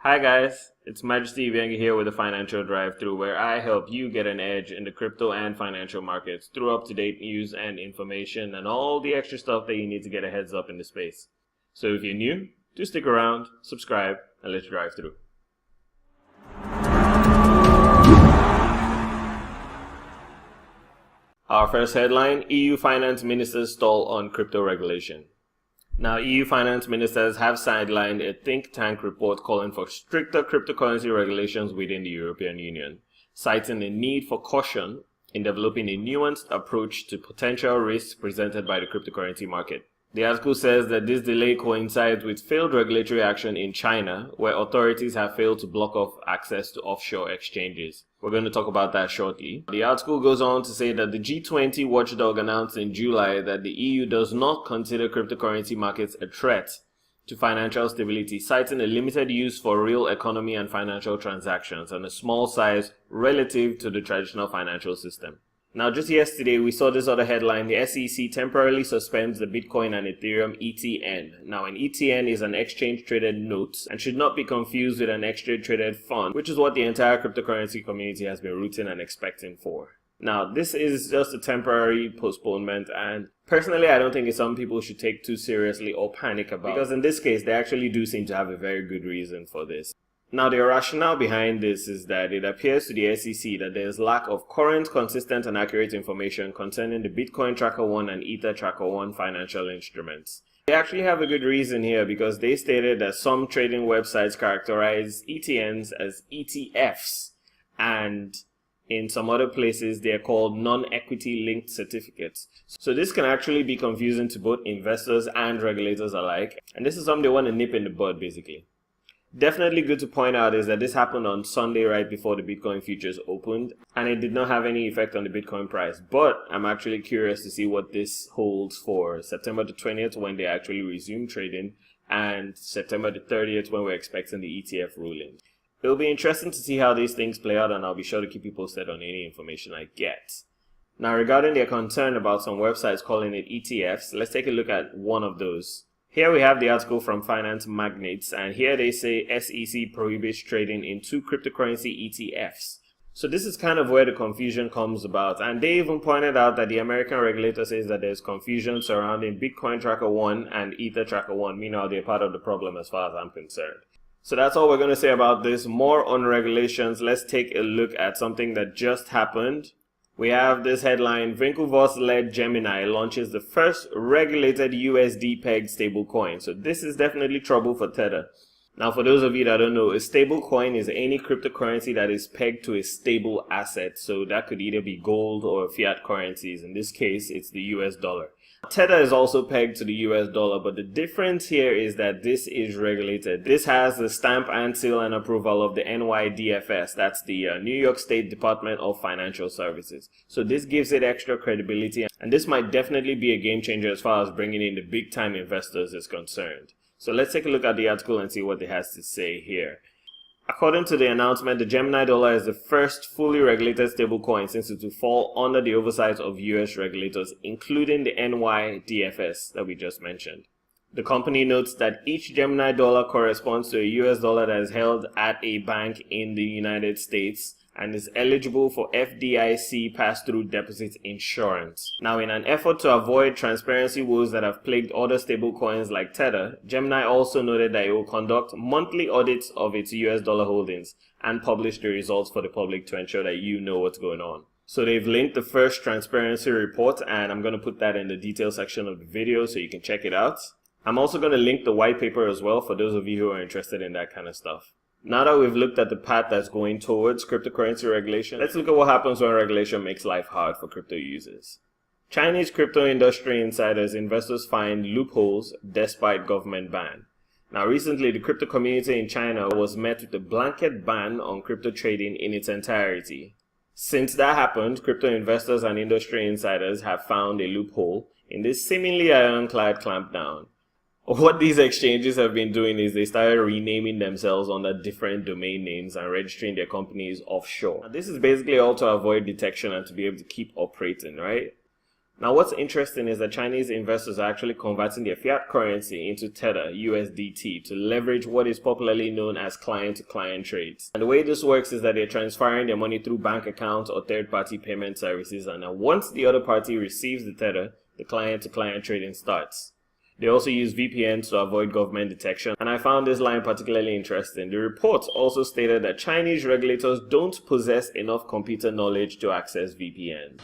Hi guys, it's Majesty Ibenga here with the Financial Drive-Thru, where I help you get an edge in the crypto and financial markets through up-to-date news and information and all the extra stuff that you need to get a heads up in the space. So if you're new, do stick around, subscribe, and let's drive through. Our first headline, EU finance ministers stall on crypto regulation. Now, EU finance ministers have sidelined a think tank report calling for stricter cryptocurrency regulations within the European Union, citing the need for caution in developing a nuanced approach to potential risks presented by the cryptocurrency market. The article says that this delay coincides with failed regulatory action in China, where authorities have failed to block off access to offshore exchanges. We're going to talk about that shortly. The article goes on to say that the G20 watchdog announced in July that the EU does not consider cryptocurrency markets a threat to financial stability, citing a limited use for real economy and financial transactions and a small size relative to the traditional financial system. Now, just yesterday, we saw this other headline. The SEC temporarily suspends the Bitcoin and Ethereum ETN. Now, an ETN is an exchange-traded note and should not be confused with an exchange-traded fund, which is what the entire cryptocurrency community has been rooting and expecting for. Now, this is just a temporary postponement, and personally, I don't think it's something people should take too seriously or panic about, because in this case, they actually do seem to have a very good reason for this. Now, the rationale behind this is that it appears to the SEC that there is lack of current, consistent, and accurate information concerning the Bitcoin Tracker 1 and Ether Tracker 1 financial instruments. They actually have a good reason here because they stated that some trading websites characterize ETNs as ETFs, and in some other places they are called non-equity linked certificates. So this can actually be confusing to both investors and regulators alike, and this is something they want to nip in the bud basically. Definitely good to point out is that this happened on Sunday right before the Bitcoin futures opened, and it did not have any effect on the Bitcoin price. But I'm actually curious to see what this holds for September the 20th when they actually resume trading, and September the 30th when we're expecting the ETF ruling. It'll be interesting to see how these things play out, and I'll be sure to keep you posted on any information I get. Now, regarding their concern about some websites calling it ETFs, let's take a look at one of those. Here we have the article from Finance Magnates, and here they say SEC prohibits trading in 2 cryptocurrency ETFs. So this is kind of where the confusion comes about, and they even pointed out that the American regulator says that there's confusion surrounding Bitcoin Tracker 1 and Ether Tracker 1, meanwhile they're part of the problem as far as I'm concerned. So that's all we're going to say about this. More on regulations. Let's take a look at something that just happened. We have this headline, Winklevoss-led Gemini launches the first regulated USD-pegged stablecoin. So this is definitely trouble for Tether. Now, for those of you that don't know, a stablecoin is any cryptocurrency that is pegged to a stable asset. So that could either be gold or fiat currencies. In this case, it's the US dollar. Tether is also pegged to the US dollar, but the difference here is that this is regulated. This has the stamp and seal and approval of the NYDFS. That's the New York State Department of Financial Services. So this gives it extra credibility, and this might definitely be a game changer as far as bringing in the big time investors is concerned. So let's take a look at the article and see what it has to say here. According to the announcement, the Gemini Dollar is the first fully regulated stablecoin since it will fall under the oversight of US regulators, including the NYDFS that we just mentioned. The company notes that each Gemini Dollar corresponds to a US dollar that is held at a bank in the United States and is eligible for FDIC pass-through deposit insurance. Now, in an effort to avoid transparency woes that have plagued other stablecoins like Tether, Gemini also noted that it will conduct monthly audits of its US dollar holdings and publish the results for the public to ensure that you know what's going on. So they've linked the first transparency report, and I'm going to put that in the details section of the video so you can check it out. I'm also going to link the white paper as well for those of you who are interested in that kind of stuff. Now that we've looked at the path that's going towards cryptocurrency regulation, let's look at what happens when regulation makes life hard for crypto users. Chinese crypto industry insiders, investors find loopholes despite government ban. Now recently, the crypto community in China was met with a blanket ban on crypto trading in its entirety. Since that happened, crypto investors and industry insiders have found a loophole in this seemingly ironclad clampdown. What these exchanges have been doing is they started renaming themselves under different domain names and registering their companies offshore. And this is basically all to avoid detection and to be able to keep operating, right? Now, what's interesting is that Chinese investors are actually converting their fiat currency into Tether, USDT, to leverage what is popularly known as client-to-client trades. And the way this works is that they're transferring their money through bank accounts or third-party payment services, and then once the other party receives the Tether, the client-to-client trading starts. They also use VPNs to avoid government detection, and I found this line particularly interesting. The report also stated that Chinese regulators don't possess enough computer knowledge to access VPN.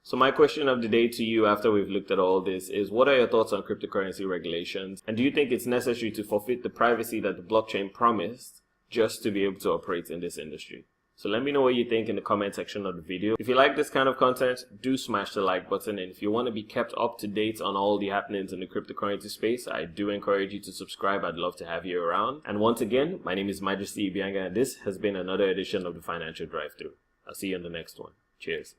So my question of the day to you after we've looked at all this is, what are your thoughts on cryptocurrency regulations? And do you think it's necessary to forfeit the privacy that the blockchain promised just to be able to operate in this industry? So let me know what you think in the comment section of the video. If you like this kind of content, do smash the like button. And if you want to be kept up to date on all the happenings in the cryptocurrency space, I do encourage you to subscribe. I'd love to have you around. And once again, my name is Majesty Ibianga, and this has been another edition of the Financial Drive-Thru. I'll see you in the next one. Cheers.